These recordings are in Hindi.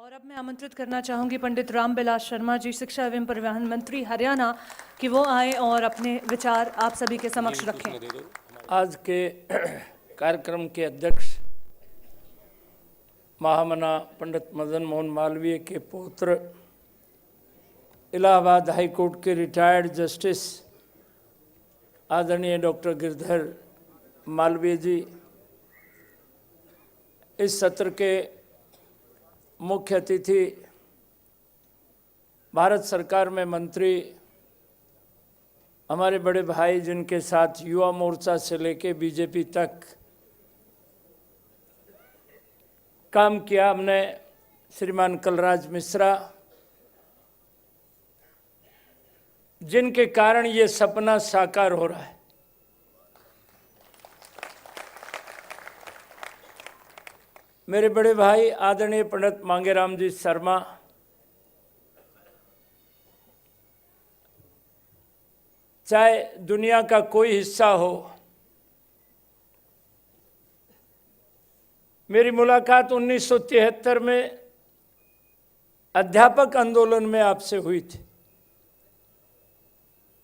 और अब मैं आमंत्रित करना चाहूंगी पंडित रामबिलास शर्मा जी, शिक्षा एवं परिवहन मंत्री हरियाणा, कि वो आए और अपने विचार आप सभी के समक्ष रखें। आज के कार्यक्रम के अध्यक्ष महामना पंडित मदन मोहन मालवीय के पुत्र, इलाहाबाद हाई कोर्ट के रिटायर्ड जस्टिस आदरणीय डॉक्टर गिरधर मालवीय जी, इस सत्र के मुख्य अतिथि, भारत सरकार में मंत्री, हमारे बड़े भाई जिनके साथ युवा मोर्चा से लेके बीजेपी तक काम किया हमने, श्रीमान कलराज मिश्रा, जिनके कारण ये सपना साकार हो रहा है। मेरे बड़े भाई आदरणीय पंडित मांगेराम जी शर्मा, चाहे दुनिया का कोई हिस्सा हो, मेरी मुलाकात 1973 में अध्यापक आंदोलन में आपसे हुई थी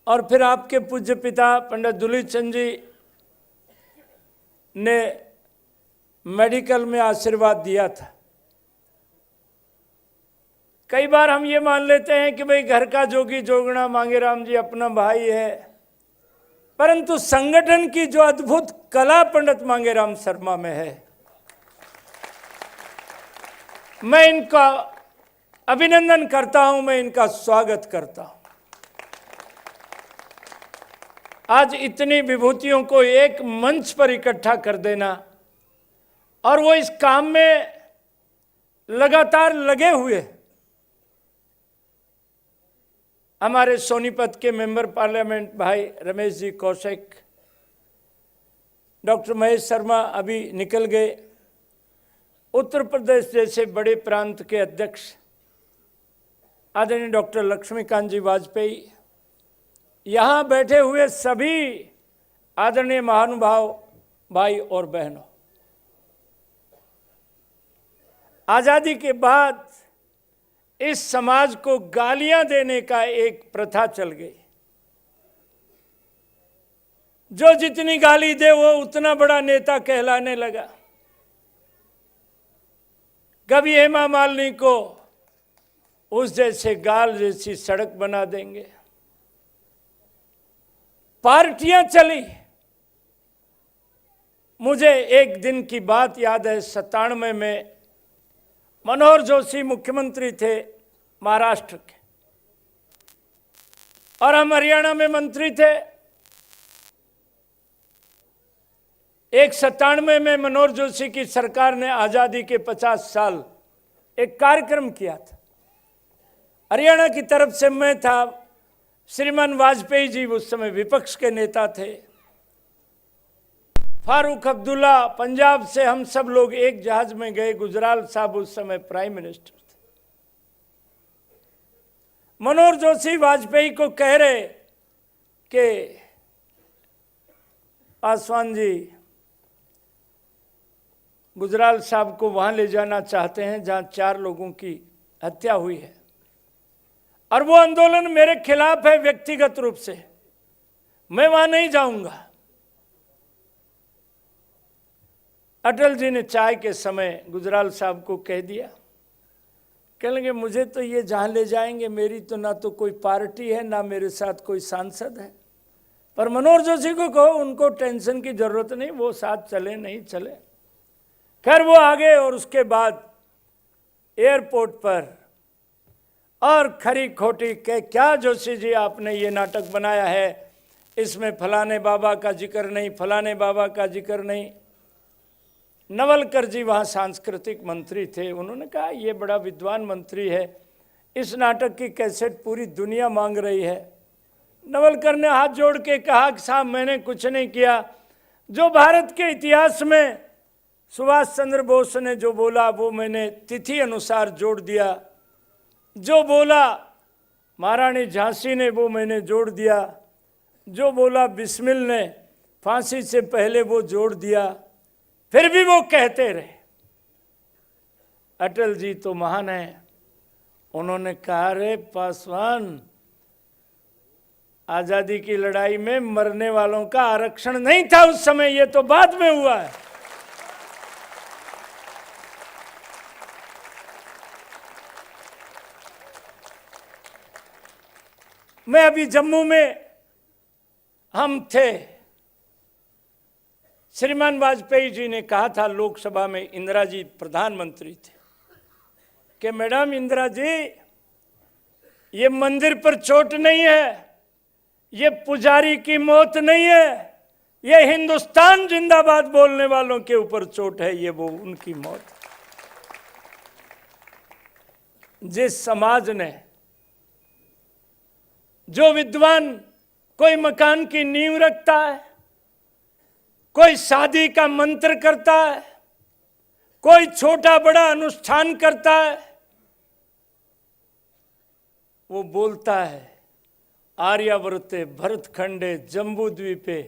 और फिर आपके पूज्य पिता पंडित दुली चंद जी ने मेडिकल में आशीर्वाद दिया था। कई बार हम ये मान लेते हैं कि भाई घर का जोगी जोगना मांगेराम जी अपना भाई है, परंतु संगठन की जो अद्भुत कला पंडित मांगेराम शर्मा में है, मैं इनका अभिनंदन करता हूं, मैं इनका स्वागत करता हूं। आज इतनी विभूतियों को एक मंच पर इकट्ठा कर देना और वो इस काम में लगातार लगे हुए, हमारे सोनीपत के मेंबर पार्लियामेंट भाई रमेश जी कौशिक, डॉक्टर महेश शर्मा अभी निकल गए, उत्तर प्रदेश जैसे बड़े प्रांत के अध्यक्ष आदरणीय डॉक्टर लक्ष्मीकांत जी वाजपेयी, यहाँ बैठे हुए सभी आदरणीय महानुभाव भाई और बहनों, आजादी के बाद इस समाज को गालियां देने का एक प्रथा चल गई। जो जितनी गाली दे वो उतना बड़ा नेता कहलाने लगा। कभी हेमा मालिनी को उस जैसे गाल जैसी सड़क बना देंगे। पार्टियां चली। मुझे एक दिन की बात याद है, 97 में मनोहर जोशी मुख्यमंत्री थे महाराष्ट्र के और हम हरियाणा में मंत्री थे। एक 97 में मनोहर जोशी की सरकार ने आजादी के 50 साल एक कार्यक्रम किया था। हरियाणा की तरफ से मैं था, श्रीमान वाजपेयी जी उस समय विपक्ष के नेता थे, फारूक अब्दुल्ला, पंजाब से हम सब लोग एक जहाज में गए। गुजराल साहब उस समय प्राइम मिनिस्टर थे। मनोहर जोशी वाजपेयी को कह रहे कि पासवान जी गुजराल साहब को वहां ले जाना चाहते हैं जहां 4 लोगों की हत्या हुई है और वो आंदोलन मेरे खिलाफ है व्यक्तिगत रूप से, मैं वहां नहीं जाऊंगा। अटल जी ने चाय के समय गुजराल साहब को कह दिया, कहने लगे मुझे तो ये जहाँ ले जाएंगे, मेरी तो ना तो कोई पार्टी है ना मेरे साथ कोई सांसद है, पर मनोहर जोशी को कहो उनको टेंशन की जरूरत नहीं, वो साथ चले नहीं चले। खैर वो आ गए और उसके बाद एयरपोर्ट पर और खरी खोटी के क्या जोशी जी आपने ये नाटक बनाया है, इसमें फलाने बाबा का जिक्र नहीं, फलाने बाबा का जिक्र नहीं। नवलकर जी वहाँ सांस्कृतिक मंत्री थे, उन्होंने कहा ये बड़ा विद्वान मंत्री है, इस नाटक की कैसेट पूरी दुनिया मांग रही है। नवलकर ने हाथ जोड़ के कहा कि साहब मैंने कुछ नहीं किया, जो भारत के इतिहास में सुभाष चंद्र बोस ने जो बोला वो मैंने तिथि अनुसार जोड़ दिया, जो बोला महारानी झांसी ने वो मैंने जोड़ दिया, जो बोला बिस्मिल ने फांसी से पहले वो जोड़ दिया। फिर भी वो कहते रहे। अटल जी तो महान है, उन्होंने कहा रे पासवान, आजादी की लड़ाई में मरने वालों का आरक्षण नहीं था उस समय, ये तो बाद में हुआ है। मैं अभी जम्मू में हम थे, श्रीमान वाजपेयी जी ने कहा था लोकसभा में, इंदिरा जी प्रधानमंत्री थे, कि मैडम इंदिरा जी, ये मंदिर पर चोट नहीं है, ये पुजारी की मौत नहीं है, ये हिंदुस्तान जिंदाबाद बोलने वालों के ऊपर चोट है, ये वो उनकी मौत। जिस समाज ने, जो विद्वान कोई मकान की नींव रखता है, कोई शादी का मंत्र करता है, कोई छोटा बड़ा अनुष्ठान करता है, वो बोलता है आर्यावर्ते भरतखंडे जम्बूद्वीपे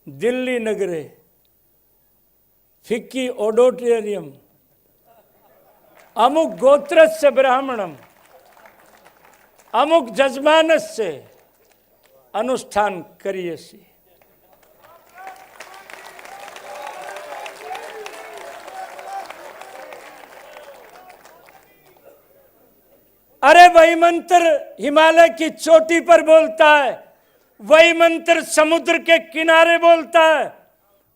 दिल्ली नगरे फिक्की ऑडिटोरियम अमुक गोत्रस्य ब्राह्मणम अमुक जजमानस्य अनुष्ठान करियसी। अरे वही मंत्र हिमालय की चोटी पर बोलता है, वही मंत्र समुद्र के किनारे बोलता है।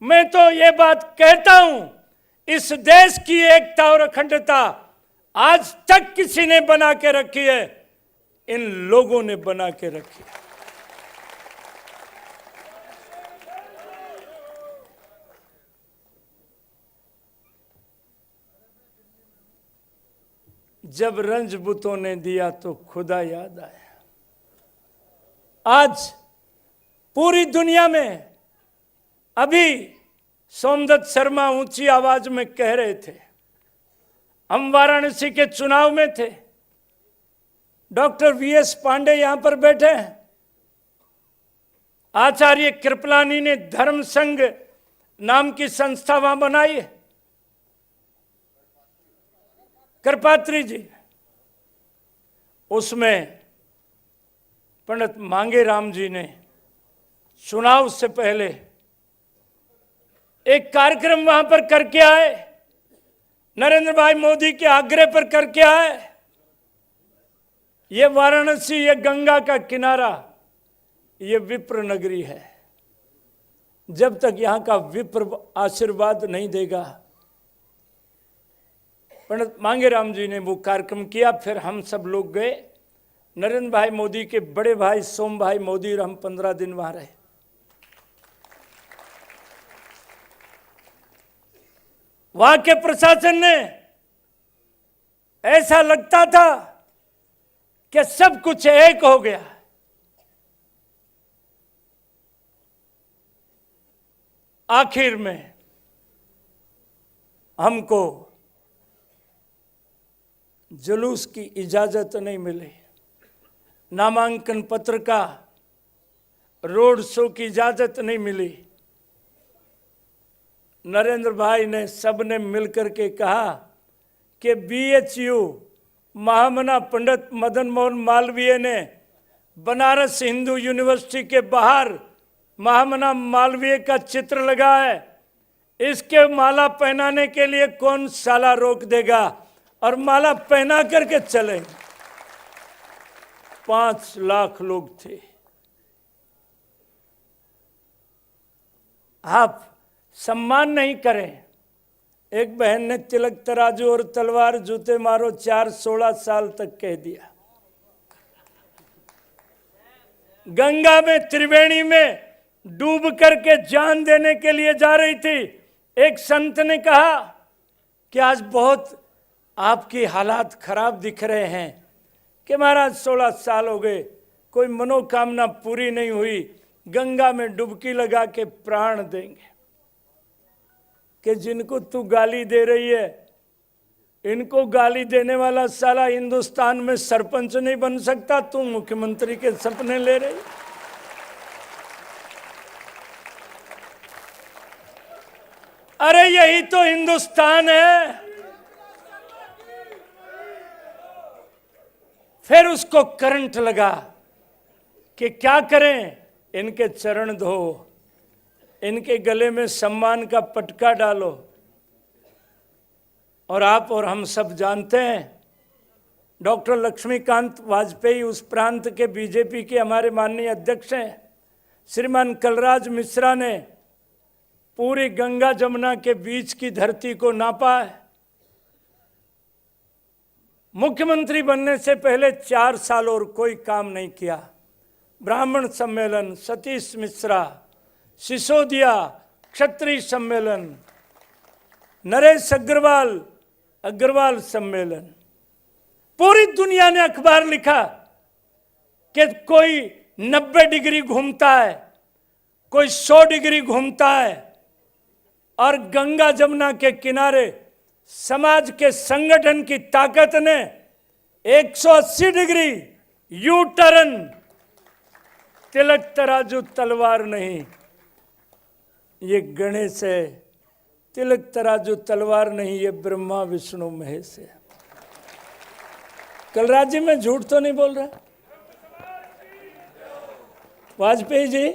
मैं तो ये बात कहता हूं, इस देश की एकता और अखंडता आज तक किसी ने बना के रखी है, इन लोगों ने बना के रखी है। जब रंजबुतों ने दिया तो खुदा याद आया। आज पूरी दुनिया में, अभी सोमदत्त शर्मा ऊंची आवाज में कह रहे थे, हम वाराणसी के चुनाव में थे, डॉक्टर वीएस पांडे यहां पर बैठे हैं, आचार्य कृपलानी ने धर्म संघ नाम की संस्था वहां बनाई है, करपात्री जी, उसमें पंडित मांगेराम जी ने चुनाव से पहले एक कार्यक्रम वहां पर करके आए, नरेंद्र भाई मोदी के आग्रह पर करके आए। ये वाराणसी, ये गंगा का किनारा, ये विप्र नगरी है। जब तक यहां का विप्र आशीर्वाद नहीं देगा, पंडित मांगेराम जी ने वो कार्यक्रम किया। फिर हम सब लोग गए, नरेंद्र भाई मोदी के बड़े भाई सोम भाई मोदी और हम 15 दिन वहां रहे। वहां के प्रशासन ने, ऐसा लगता था कि सब कुछ एक हो गया। आखिर में हमको जुलूस की इजाजत नहीं मिली, नामांकन पत्र का, रोड शो की इजाजत नहीं मिली। नरेंद्र भाई ने, सबने मिलकर के कहा कि बीएचयू महामना पंडित मदन मोहन मालवीय ने बनारस हिंदू यूनिवर्सिटी के बाहर महामना मालवीय का चित्र लगा है, इसके माला पहनाने के लिए कौन साला रोक देगा, और माला पहना करके चले। 5 लाख लोग थे। आप सम्मान नहीं करें। एक बहन ने तिलक तराजू और तलवार जूते मारो 4-16 साल तक कह दिया। गंगा में, त्रिवेणी में डूब करके जान देने के लिए जा रही थी। एक संत ने कहा कि आज बहुत आपकी हालात खराब दिख रहे हैं, कि महाराज 16 साल हो गए, कोई मनोकामना पूरी नहीं हुई, गंगा में डुबकी लगा के प्राण देंगे। कि जिनको तू गाली दे रही है, इनको गाली देने वाला साला हिंदुस्तान में सरपंच नहीं बन सकता, तू मुख्यमंत्री के सपने ले रही। अरे यही तो हिंदुस्तान है। फिर उसको करंट लगा कि क्या करें, इनके चरण धो, इनके गले में सम्मान का पटका डालो। और आप और हम सब जानते हैं, डॉक्टर लक्ष्मीकांत वाजपेयी उस प्रांत के बीजेपी के हमारे माननीय अध्यक्ष हैं। श्रीमान कलराज मिश्रा ने पूरी गंगा जमुना के बीच की धरती को नापा है। मुख्यमंत्री बनने से पहले 4 साल और कोई काम नहीं किया। ब्राह्मण सम्मेलन, सतीश मिश्रा, सिसोदिया, क्षत्रिय सम्मेलन, नरेश अग्रवाल सम्मेलन, पूरी दुनिया ने अखबार लिखा कि कोई 90 डिग्री घूमता है, कोई 100 डिग्री घूमता है, और गंगा जमुना के किनारे समाज के संगठन की ताकत ने 180 डिग्री यू टर्न, तिलक तराजू तलवार नहीं, ये गणेश है। तिलक तराजू तलवार नहीं, ये ब्रह्मा विष्णु महेश है। कलराज जी, मैं झूठ तो नहीं बोल रहा? वाजपेयी जी,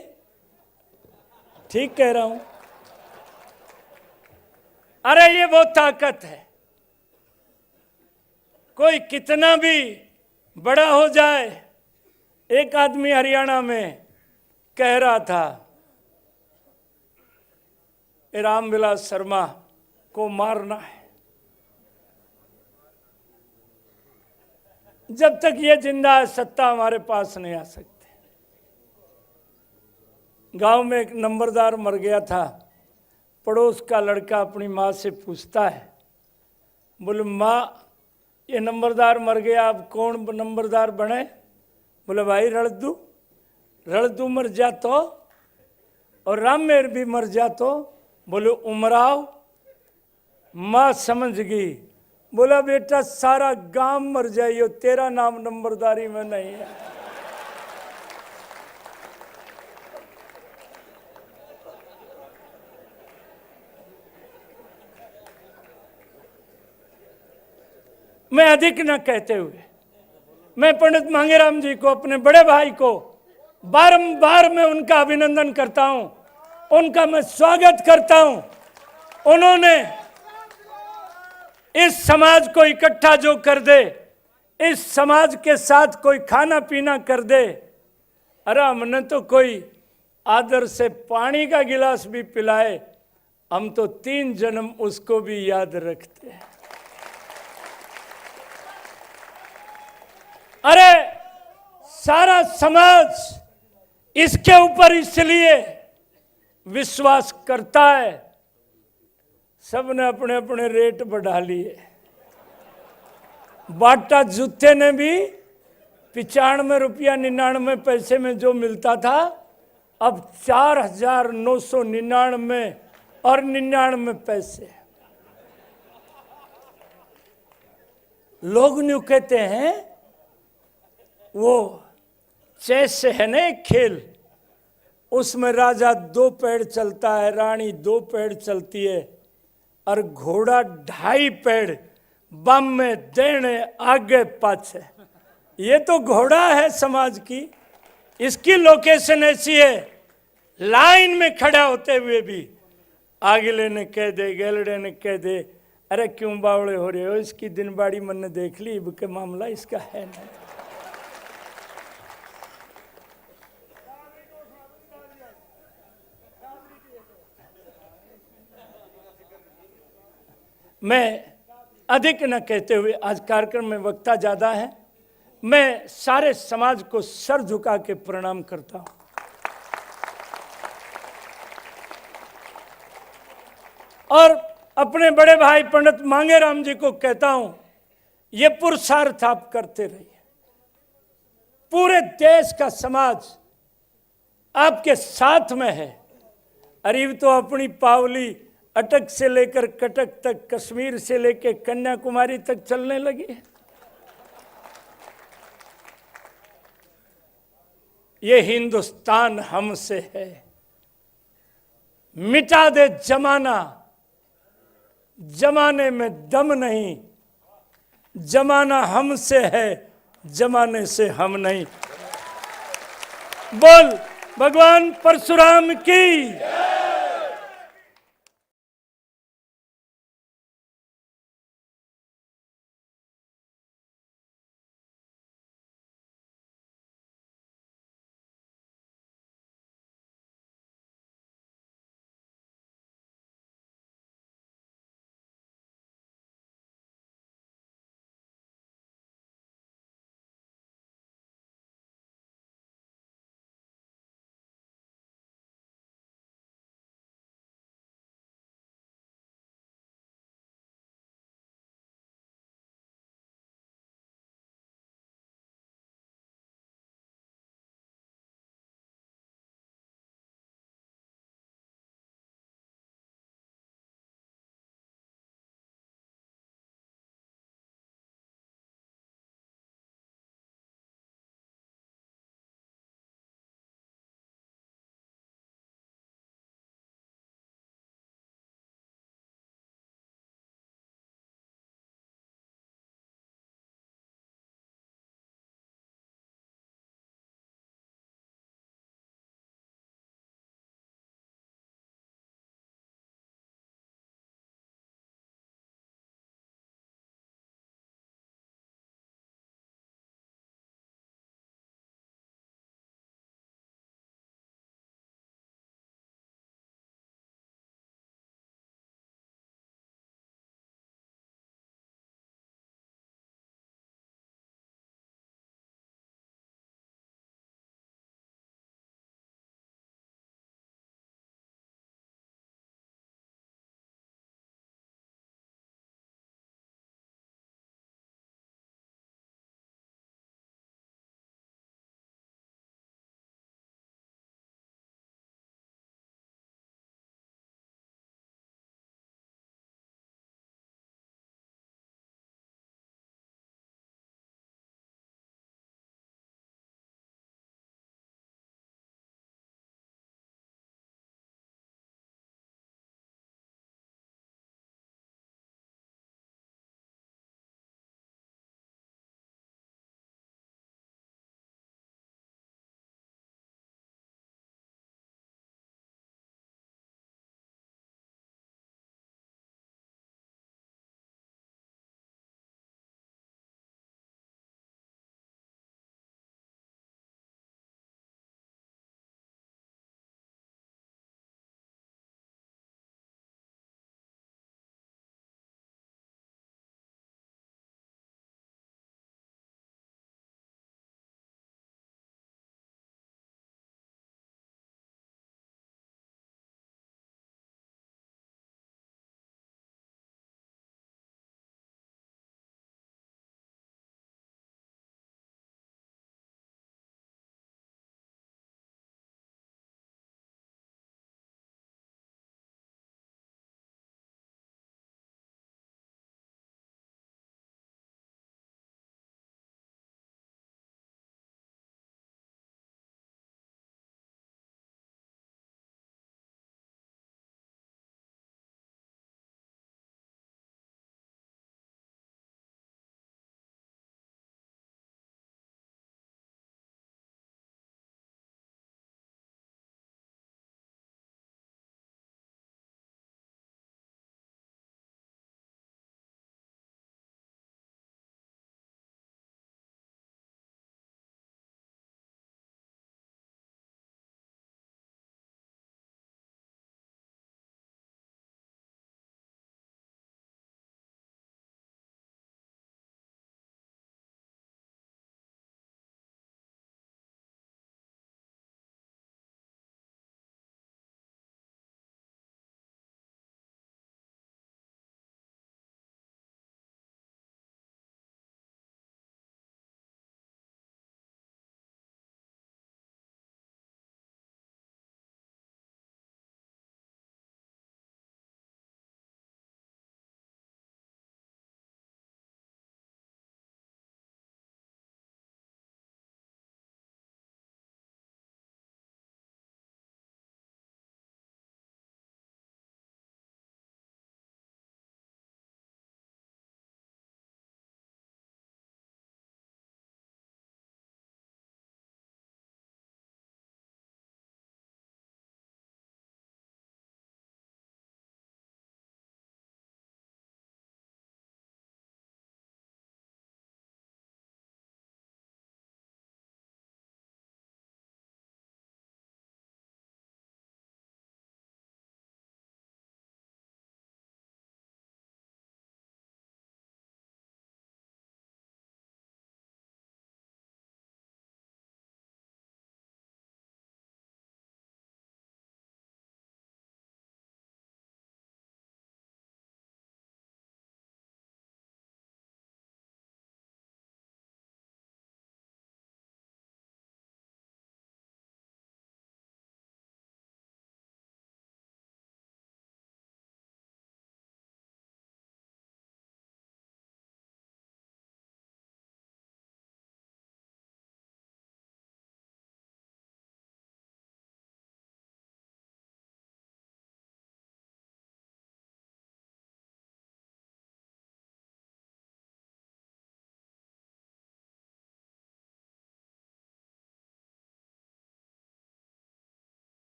ठीक कह रहा हूं? अरे ये वो ताकत है, कोई कितना भी बड़ा हो जाए। एक आदमी हरियाणा में कह रहा था, रामविलास शर्मा को मारना है, जब तक ये जिंदा है सत्ता हमारे पास नहीं आ सकती। गांव में एक नंबरदार मर गया था। पड़ोस का लड़का अपनी माँ से पूछता है, बोले माँ ये नंबरदार मर गया, अब कौन नंबरदार बने? बोले भाई रड़दू मर जा तो, और राममेर भी मर जा तो। बोले उमराव। माँ समझ गई, बोला बेटा सारा गांव मर जाइयो, तेरा नाम नंबरदारी में नहीं है। मैं अधिक न कहते हुए, मैं पंडित मांगेराम जी को, अपने बड़े भाई को बारंबार मैं उनका अभिनंदन करता हूं, उनका मैं स्वागत करता हूं। उन्होंने इस समाज को इकट्ठा जो कर दे, इस समाज के साथ कोई खाना पीना कर दे। अरे हमने तो कोई आदर से पानी का गिलास भी पिलाए, हम तो 3 जन्म उसको भी याद रखते हैं। अरे सारा समाज इसके ऊपर इसलिए विश्वास करता है, सबने अपने अपने रेट बढ़ा लिए। बाटा जूते ने भी 95 रुपया 99 पैसे में जो मिलता था, अब 4,999 और 99 पैसे। लोग न्यू कहते हैं, वो चेस है ना एक खेल, उसमें राजा 2 पैर चलता है, रानी 2 पैर चलती है, और घोड़ा 2.5 पैर बम में देने आगे पाछे। ये तो घोड़ा है समाज की। इसकी लोकेशन ऐसी है, लाइन में खड़ा होते हुए भी आगले ने कह दे, गैलड़े ने कह दे, अरे क्यों बावड़े हो रहे हो, इसकी दिन बाड़ी मन ने देख ली, इब के मामला इसका है नहीं। मैं अधिक न कहते हुए, आज कार्यक्रम में वक्ता ज्यादा है, मैं सारे समाज को सर झुका के प्रणाम करता हूं। और अपने बड़े भाई पंडित मांगेराम जी को कहता हूं, ये पुरुषार्थ आप करते रहिए। पूरे देश का समाज आपके साथ में है। अरीब तो अपनी पावली अटक से लेकर कटक तक, कश्मीर से लेकर कन्याकुमारी तक चलने लगी है। ये हिंदुस्तान हमसे है, मिटा दे जमाना, जमाने में दम नहीं, जमाना हमसे है, जमाने से हम नहीं। बोल भगवान परशुराम की।